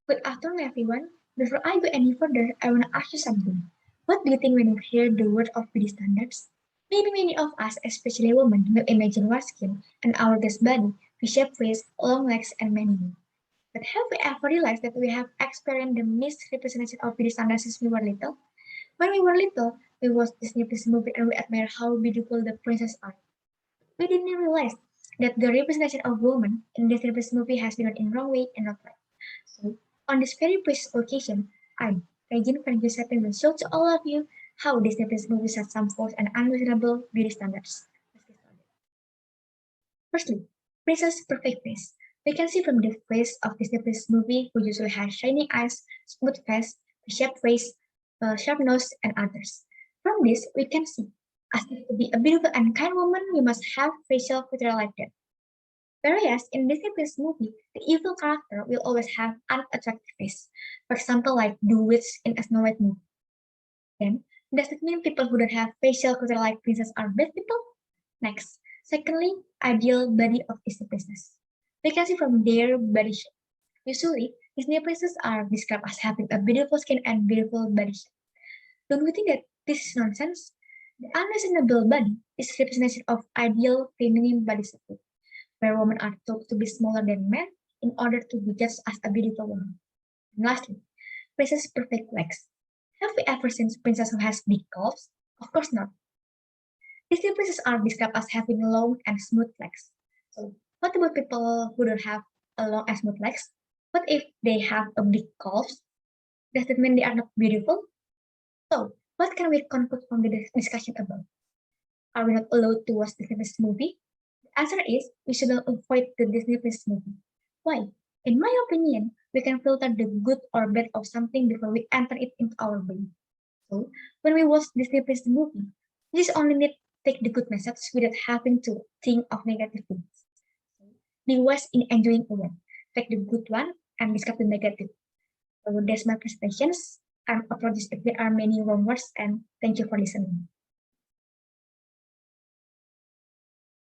Good afternoon, everyone. Before I go any further, I want to ask you something. What do you think when you hear the word of beauty standards? Maybe many of us, especially women, will imagine white skin, an hourglass body, V-shaped face, long legs, and many more. But have we ever realized that we have experienced the misrepresentation of beauty standards since we were little? When we were little, we watched Disney Princess movie and we admire how beautiful the princesses are. We didn't realize that the representation of women in Disney Princess movie has been done in wrong way and not right. So, on this very precious occasion, I, Regine Verenzia Josephine, will show to all of you how Disney Princess movie set some false and unreasonable beauty standards. Let's get started. Firstly, Princess Perfect Face. We can see from the face of Disney Princess movie who usually has shining eyes, smooth face, shaped face, sharp nose, and others. From this, we can see, as if to be a beautiful and kind woman, you must have facial features like that. Whereas in Disney Plus movie, the evil character will always have unattractive face. For example, like the witch in a Snow White movie. Then, does it mean people who don't have facial features like princess are bad people? Next, secondly, ideal body of Disney princess. We can see from their body shape. Usually, Disney princesses are described as having a beautiful skin and beautiful body shape. Don't we think that this is nonsense? The unreasonable body is representation of ideal feminine body shape where women are told to be smaller than men in order to be judged as a beautiful woman. And lastly, princess perfect legs. Have we ever seen a princess who has big calves? Of course not. Disney princesses are described as having long and smooth legs. So, what about people who don't have a long and smooth legs? What if they have a big calves? Does that mean they are not beautiful? So, what can we conclude from the discussion about? Are we not allowed to watch Disney princess movie? The answer is we should not avoid the Disney princess movie. Why? In my opinion, we can filter the good or bad of something before we enter it into our brain. So, when we watch Disney princess movie, we just only need to take the good message without having to think of negative things. Be wise in enjoying a one. Take the good one and discard the negative. So that's my presentations. And apologies if there are many wrong words and thank you for listening.